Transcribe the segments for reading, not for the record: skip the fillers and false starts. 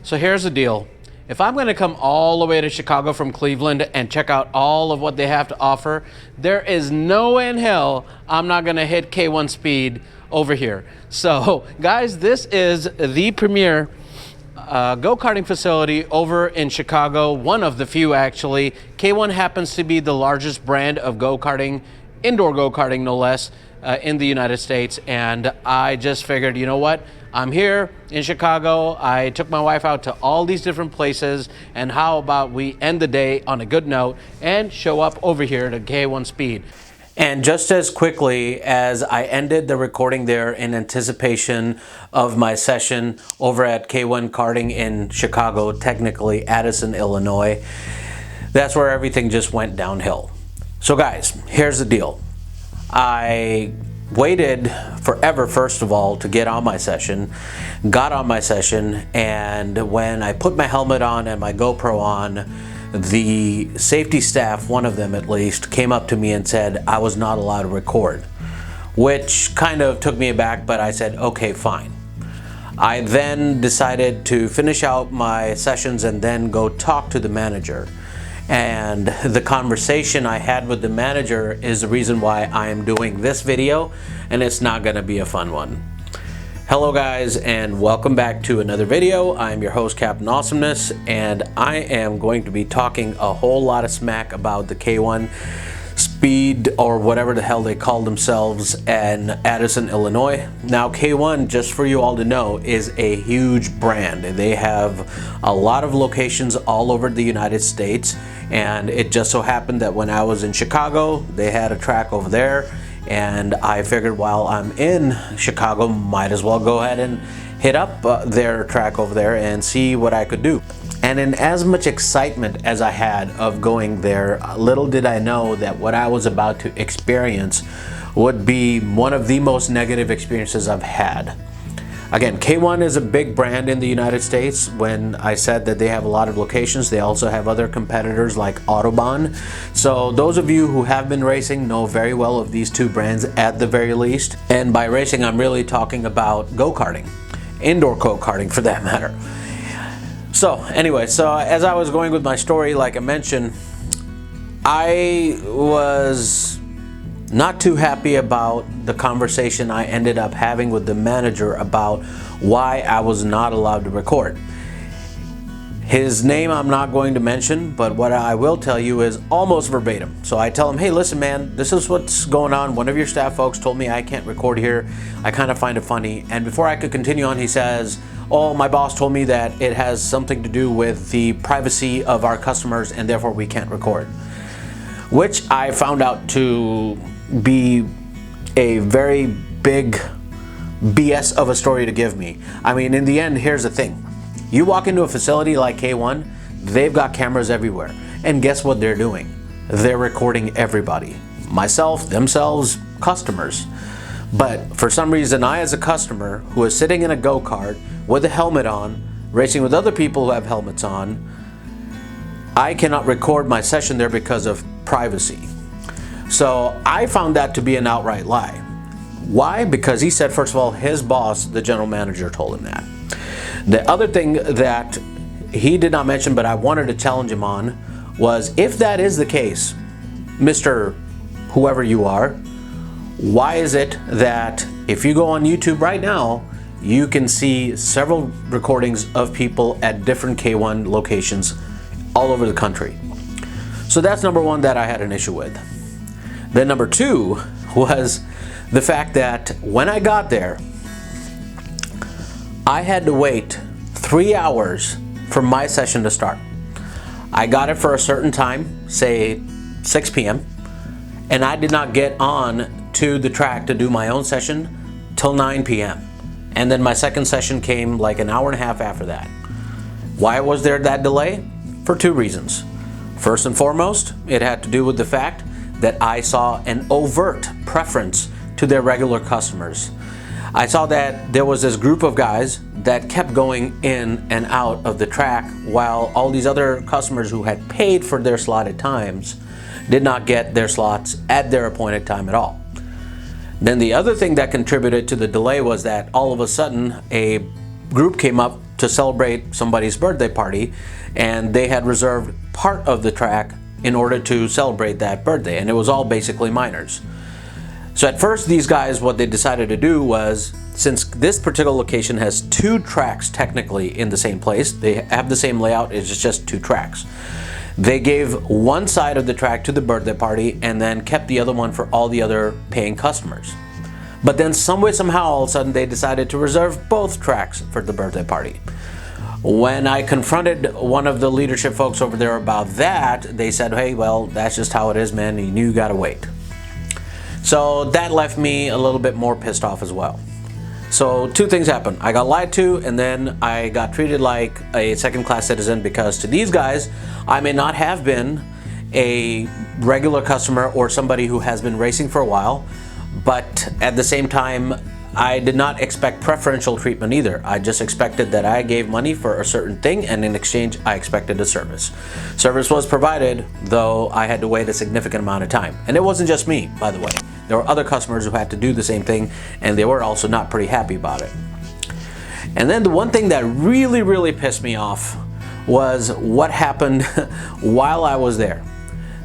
So here's the deal. If I'm going to come all the way to Chicago from Cleveland and check out all of what they have to offer, there is no way in hell I'm not going to hit K1 Speed over here. So guys, this is the premier go-karting facility over in Chicago, one of the few actually. K1 happens to be the largest brand of go-karting, indoor go-karting no less, in the United States. And I just figured, you know what? I'm here in Chicago. I took my wife out to all these different places, and how about we end the day on a good note and show up over here to K1 Speed. And just as quickly as I ended the recording there in anticipation of my session over at K1 Karting in Chicago, technically Addison, Illinois, that's where everything just went downhill. So guys, here's the deal. I waited forever, first of all, to get on my session, got on my session, and when I put my helmet on and my GoPro on, the safety staff, one of them at least, came up to me and said I was not allowed to record, which kind of took me aback, but I said, okay, fine. I then decided to finish out my sessions and then go talk to the manager. And the conversation I had with the manager is the reason why I am doing this video, and it's not going to be a fun one. Hello guys, and welcome back to another video. I'm your host, Captain Awesomeness, and I am going to be talking a whole lot of smack about the K1 Speed, or whatever the hell they call themselves, in Addison, Illinois. Now K1, just for you all to know, is a huge brand. They have a lot of locations all over the United States, and it just so happened that when I was in Chicago, they had a track over there, and I figured while I'm in Chicago, might as well go ahead and hit up their track over there and see what I could do. And in as much excitement as I had of going there, little did I know that what I was about to experience would be one of the most negative experiences I've had. Again, K1 is a big brand in the United States. When I said that they have a lot of locations, they also have other competitors like Autobahn. So those of you who have been racing know very well of these two brands at the very least. And by racing, I'm really talking about go-karting, indoor go-karting for that matter. So anyway, so as I was going with my story, like I mentioned, I was not too happy about the conversation I ended up having with the manager about why I was not allowed to record. His name I'm not going to mention, but what I will tell you is almost verbatim. So I tell him, hey, listen man, this is what's going on. One of your staff folks told me I can't record here. I kind of find it funny. And before I could continue on, he says, oh, my boss told me that it has something to do with the privacy of our customers and therefore we can't record. Which I found out to be a very big BS of a story to give me. I mean, in the end, here's the thing. You walk into a facility like K1, they've got cameras everywhere. And guess what they're doing? They're recording everybody. Myself, themselves, customers. But for some reason, I as a customer who is sitting in a go-kart with a helmet on, racing with other people who have helmets on, I cannot record my session there because of privacy. So I found that to be an outright lie. Why? Because he said, first of all, his boss, the general manager, told him that. The other thing that he did not mention, but I wanted to challenge him on, was if that is the case, Mr. Whoever you are, why is it that if you go on YouTube right now, you can see several recordings of people at different K1 locations all over the country? So that's number one that I had an issue with. Then number two was the fact that when I got there, I had to wait 3 hours for my session to start. I got it for a certain time, say 6 p.m., and I did not get on to the track to do my own session till 9 p.m. And then my second session came like an hour and a half after that. Why was there that delay? For two reasons. First and foremost, it had to do with the fact that I saw an overt preference to their regular customers. I saw that there was this group of guys that kept going in and out of the track while all these other customers who had paid for their slotted times did not get their slots at their appointed time at all. Then the other thing that contributed to the delay was that all of a sudden a group came up to celebrate somebody's birthday party, and they had reserved part of the track in order to celebrate that birthday, and it was all basically minors. So at first, these guys, what they decided to do was, since this particular location has 2 tracks technically in the same place, they have the same layout, it's just 2 tracks. They gave one side of the track to the birthday party and then kept the other one for all the other paying customers. But then somehow, all of a sudden, they decided to reserve both tracks for the birthday party. When I confronted one of the leadership folks over there about that, they said, hey, well, that's just how it is, man. You gotta wait. So that left me a little bit more pissed off as well. So 2 things happened. I got lied to, and then I got treated like a second-class citizen, because to these guys, I may not have been a regular customer or somebody who has been racing for a while, but at the same time, I did not expect preferential treatment either. I just expected that I gave money for a certain thing, and in exchange, I expected a service. Service was provided, though I had to wait a significant amount of time. And it wasn't just me, by the way. There were other customers who had to do the same thing, and they were also not pretty happy about it. And then the one thing that really pissed me off was what happened while I was there.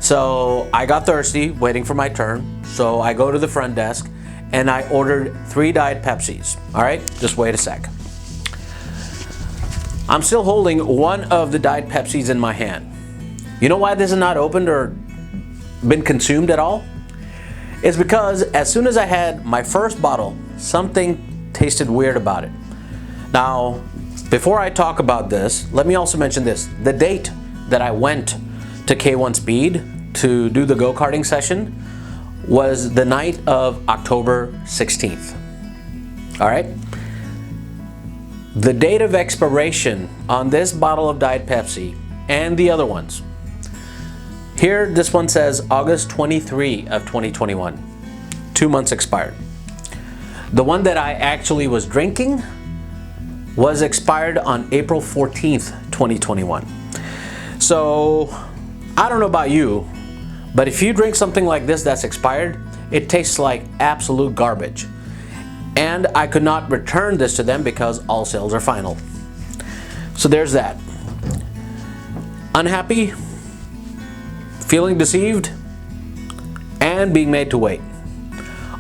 So I got thirsty waiting for my turn, so I go to the front desk and I ordered 3 Diet Pepsis. All right, just wait a sec. I'm still holding one of the Diet Pepsis in my hand. You know why this is not opened or been consumed at all? It's because as soon as I had my first bottle, something tasted weird about it. Now, before I talk about this, let me also mention this. The date that I went to K1 Speed to do the go-karting session was the night of October 16th. All right? The date of expiration on this bottle of Diet Pepsi and the other ones. Here, this one says August 23 of 2021. 2 months expired. The one that I actually was drinking was expired on April 14th, 2021. So, I don't know about you, but if you drink something like this that's expired, it tastes like absolute garbage. And I could not return this to them because all sales are final. So there's that. Unhappy, feeling deceived, and being made to wait.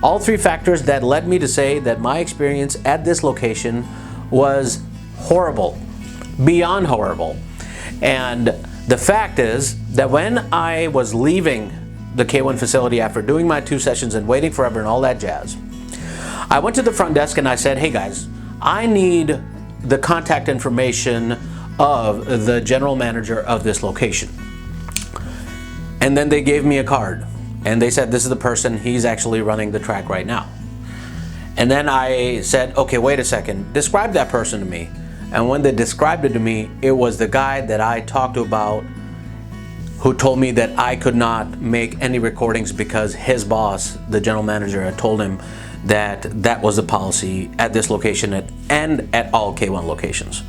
All 3 factors that led me to say that my experience at this location was horrible, beyond horrible. And the fact is that when I was leaving the K1 facility after doing my 2 sessions and waiting forever and all that jazz, I went to the front desk and I said, hey guys, I need the contact information of the general manager of this location. And then they gave me a card and they said, this is the person, he's actually running the track right now. And then I said, okay, wait a second, describe that person to me. And when they described it to me, it was the guy that I talked to about who told me that I could not make any recordings because his boss, the general manager, had told him that that was the policy at this location and at all K1 locations.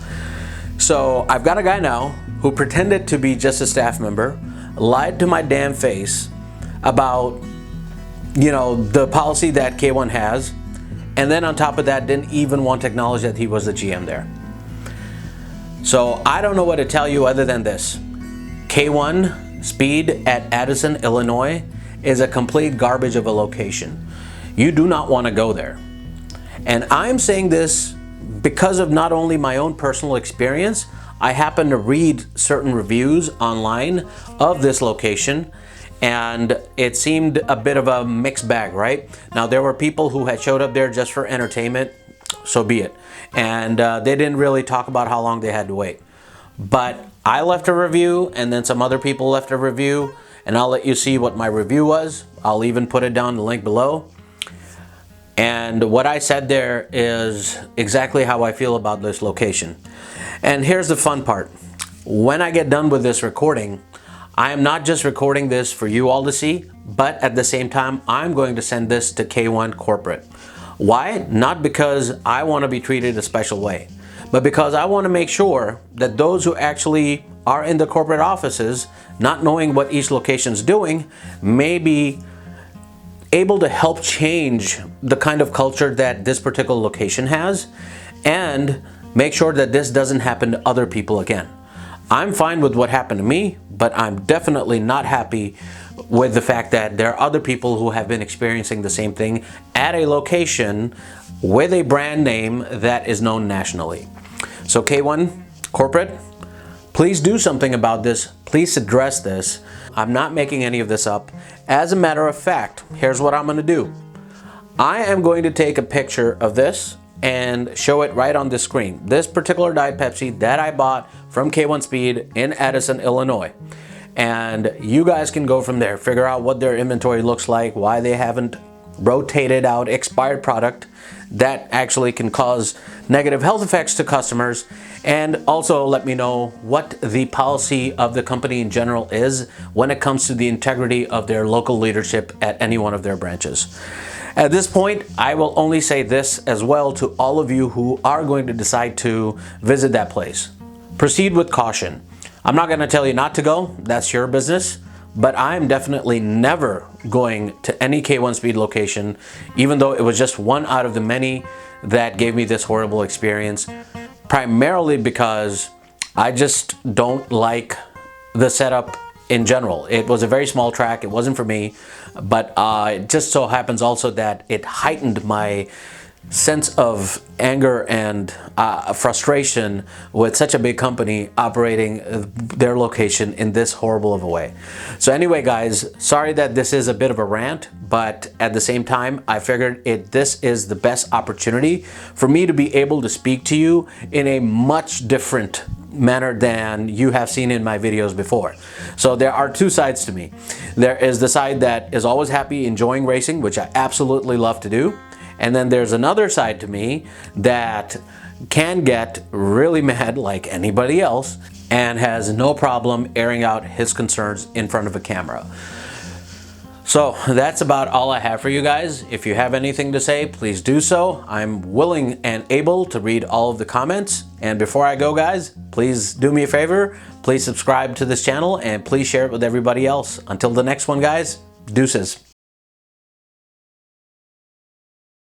So I've got a guy now who pretended to be just a staff member, lied to my damn face about, you know, the policy that K1 has, and then on top of that didn't even want to acknowledge that he was the GM there. So I don't know what to tell you other than this. K1 Speed at Addison, Illinois is a complete garbage of a location. You do not want to go there. And I'm saying this because of not only my own personal experience, I happen to read certain reviews online of this location, and it seemed a bit of a mixed bag, right? Now, there were people who had showed up there just for entertainment, so be it. And they didn't really talk about how long they had to wait. But I left a review, and then some other people left a review, and I'll let you see what my review was. I'll even put it down the link below. And what I said there is exactly how I feel about this location. And here's the fun part. When I get done with this recording, I am not just recording this for you all to see, but at the same time, I'm going to send this to K1 Corporate. Why? Not because I want to be treated a special way, but because I want to make sure that those who actually are in the corporate offices, not knowing what each location is doing, may be able to help change the kind of culture that this particular location has, and make sure that this doesn't happen to other people again. I'm fine with what happened to me, but I'm definitely not happy with the fact that there are other people who have been experiencing the same thing at a location with a brand name that is known nationally. So K1 Corporate, please do something about this. Please address this. I'm not making any of this up. As a matter of fact, here's what I'm going to do. I am going to take a picture of this and show it right on the screen. This particular Diet Pepsi that I bought from K1 Speed in Addison, Illinois. And you guys can go from there, figure out what their inventory looks like, why they haven't rotated out expired product that actually can cause negative health effects to customers, and also let me know what the policy of the company in general is when it comes to the integrity of their local leadership at any one of their branches. At this point, I will only say this as well to all of you who are going to decide to visit that place. Proceed with caution. I'm not going to tell you not to go, that's your business, but I'm definitely never going to any K1 Speed location, even though it was just one out of the many that gave me this horrible experience, primarily because I just don't like the setup in general. It was a very small track, it wasn't for me, but it just so happens also that it heightened my sense of anger and frustration with such a big company operating their location in this horrible of a way. So anyway guys, sorry that this is a bit of a rant, but at the same time I figured this is the best opportunity for me to be able to speak to you in a much different manner than you have seen in my videos before. So there are two sides to me. There is the side that is always happy enjoying racing, which I absolutely love to do. And then there's another side to me that can get really mad like anybody else and has no problem airing out his concerns in front of a camera. So that's about all I have for you guys. If you have anything to say, please do so. I'm willing and able to read all of the comments. And before I go guys, please do me a favor. Please subscribe to this channel and please share it with everybody else. Until the next one guys, deuces.